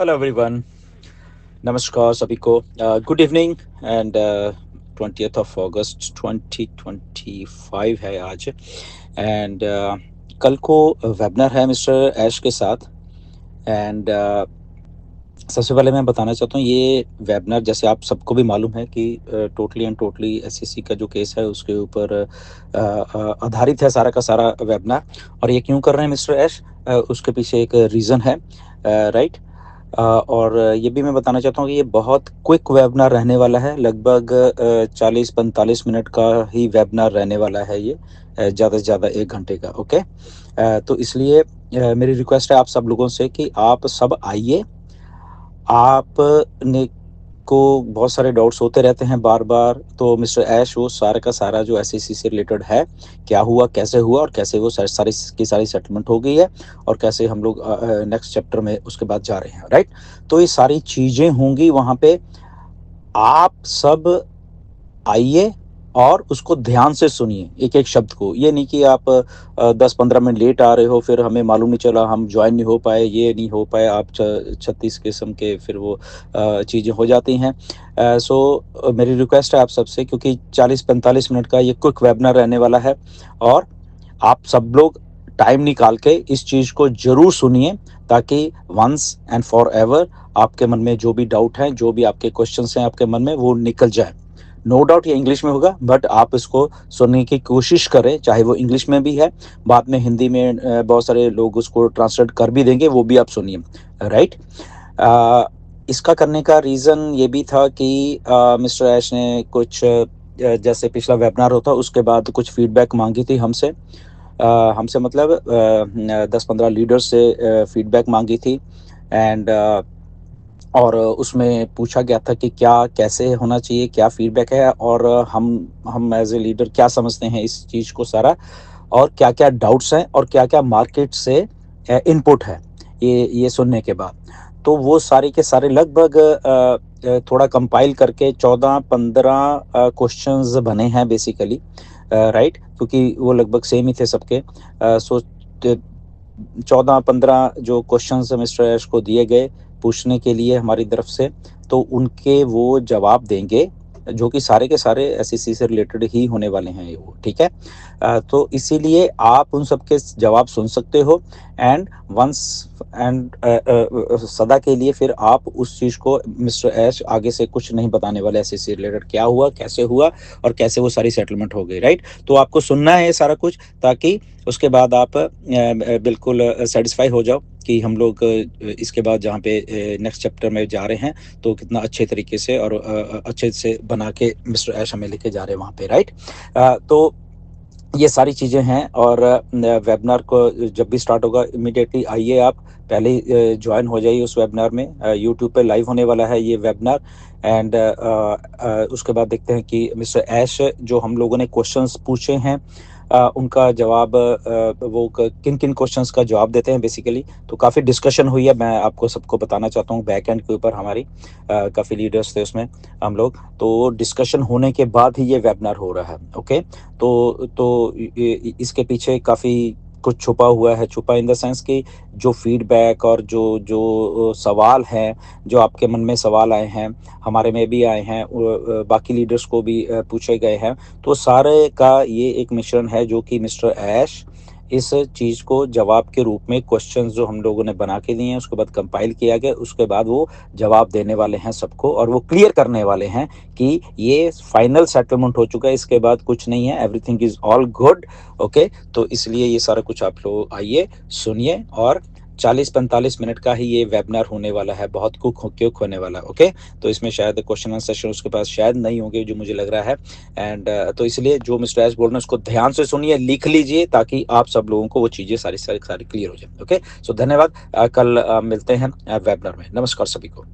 Hello everyone. नमस्कार सभी को। Good evening and 20th of August 2025 है आज। एंड कल को वेबिनार है मिस्टर ऐश के साथ। एंड सबसे पहले मैं बताना चाहता हूँ ये वेबिनार जैसे आप सबको भी मालूम है कि टोटली एंड टोटली एसएससी का जो केस है उसके ऊपर आधारित है सारा का सारा वेबिनार। और ये क्यों कर रहे हैं मिस्टर ऐश, उसके पीछे एक रीज़न है, राइट। और ये भी मैं बताना चाहता हूँ कि ये बहुत क्विक वेबिनार रहने वाला है, लगभग 40-45 मिनट का ही वेबिनार रहने वाला है ये, ज़्यादा से ज़्यादा 1 घंटे का। ओके। तो इसलिए मेरी रिक्वेस्ट है आप सब लोगों से कि आप सब आइए। आपने को बहुत सारे डाउट्स होते रहते हैं बार बार, तो मिस्टर ऐश वो सारा का सारा जो एसएससी से रिलेटेड है, क्या हुआ कैसे हुआ और कैसे वो सारी की सारी सेटलमेंट हो गई है और कैसे हम लोग नेक्स्ट चैप्टर में उसके बाद जा रहे हैं, राइट। तो ये सारी चीज़ें होंगी वहाँ पे। आप सब आइए और उसको ध्यान से सुनिए एक एक शब्द को। ये नहीं कि आप 10-15 मिनट लेट आ रहे हो, फिर हमें मालूम नहीं चला, हम ज्वाइन नहीं हो पाए, ये नहीं हो पाए, आप 36 किस्म के फिर वो चीज़ें हो जाती हैं। सो मेरी रिक्वेस्ट है आप सबसे, क्योंकि 40-45 मिनट का ये क्विक वेबिनार रहने वाला है और आप सब लोग टाइम निकाल के इस चीज़ को ज़रूर सुनिए, ताकि वंस एंड फॉर एवर आपके मन में जो भी डाउट हैं, जो भी आपके क्वेश्चंस हैं आपके मन में, वो निकल जाए। नो डाउट ये इंग्लिश में होगा, बट आप इसको सुनने की कोशिश करें, चाहे वो इंग्लिश में भी है, बाद में हिंदी में बहुत सारे लोग उसको ट्रांसलेट कर भी देंगे, वो भी आप सुनिए, राइट। इसका करने का रीज़न ये भी था कि मिस्टर ऐश ने कुछ जैसे पिछला वेबिनार होता उसके बाद कुछ फीडबैक मांगी थी हमसे। हमसे मतलब 10-15 लीडर्स से फीडबैक मांगी थी। एंड और उसमें पूछा गया था कि क्या कैसे होना चाहिए, क्या फीडबैक है, और हम एज ए लीडर क्या समझते हैं इस चीज़ को सारा, और क्या क्या डाउट्स हैं और क्या क्या मार्केट से इनपुट है ये सुनने के बाद। तो वो सारे के सारे लगभग थोड़ा कंपाइल करके 14-15 क्वेश्चंस बने हैं बेसिकली, राइट, क्योंकि वो लगभग सेम ही थे सबके। सो 14-15 जो क्वेश्चंस मिस्टर ऐश को दिए गए पूछने के लिए हमारी तरफ से, तो उनके वो जवाब देंगे, जो कि सारे के सारे एसएससी से रिलेटेड ही होने वाले हैं ये वो, ठीक है। तो इसीलिए आप उन सब के जवाब सुन सकते हो। एंड वंस एंड सदा के लिए फिर आप उस चीज़ को, मिस्टर ऐश आगे से कुछ नहीं बताने वाले एसएससी से रिलेटेड क्या हुआ कैसे हुआ और कैसे वो सारी सेटलमेंट हो गई, राइट। तो आपको सुनना है ये सारा कुछ, ताकि उसके बाद आप बिल्कुल सेटिस्फाई हो जाओ कि हम लोग इसके बाद जहाँ पे नेक्स्ट चैप्टर में जा रहे हैं, तो कितना अच्छे तरीके से और अच्छे से बना के मिस्टर ऐश हमें लेके जा रहे हैं वहाँ पे, राइट। तो ये सारी चीज़ें हैं। और वेबिनार को जब भी स्टार्ट होगा इमीडिएटली आइए, आप पहले ही ज्वाइन हो जाइए उस वेबिनार में। यूट्यूब पे लाइव होने वाला है ये वेबिनार। एंड उसके बाद देखते हैं कि मिस्टर ऐश जो हम लोगों ने क्वेश्चंस पूछे हैं, उनका जवाब, वो किन किन क्वेश्चंस का जवाब देते हैं बेसिकली। तो काफ़ी डिस्कशन हुई है, मैं आपको सबको बताना चाहता हूँ, बैक एंड के ऊपर हमारी काफ़ी लीडर्स थे उसमें हम लोग। तो डिस्कशन होने के बाद ही ये वेबिनार हो रहा है, ओके। तो इसके पीछे काफ़ी कुछ छुपा हुआ है, छुपा इन द सेंस कि जो फीडबैक और जो जो सवाल हैं, जो आपके मन में सवाल आए हैं, हमारे में भी आए हैं, बाकी लीडर्स को भी पूछे गए हैं। तो सारे का ये एक मिश्रण है जो कि मिस्टर ऐश इस चीज़ को जवाब के रूप में, क्वेश्चंस जो हम लोगों ने बना के दिए हैं उसके बाद कंपाइल किया गया, उसके बाद वो जवाब देने वाले हैं सबको, और वो क्लियर करने वाले हैं कि ये फाइनल सेटलमेंट हो चुका है, इसके बाद कुछ नहीं है, everything is all good, okay. तो इसलिए ये सारा कुछ आप लोग आइए सुनिए। और 40-45 मिनट का ही ये वेबिनार होने वाला है, बहुत क्विक होने वाला है, ओके। तो इसमें शायद क्वेश्चन आंसर सेशन उसके पास शायद नहीं होंगे जो मुझे लग रहा है। एंड तो इसलिए जो मिस्टर एस बोल रहे हैं उसको ध्यान से सुनिए, लिख लीजिए, ताकि आप सब लोगों को वो चीज़ें सारी सारी सारी क्लियर हो जाए, ओके। सो धन्यवाद। कल मिलते हैं वेबिनार में। नमस्कार सभी को।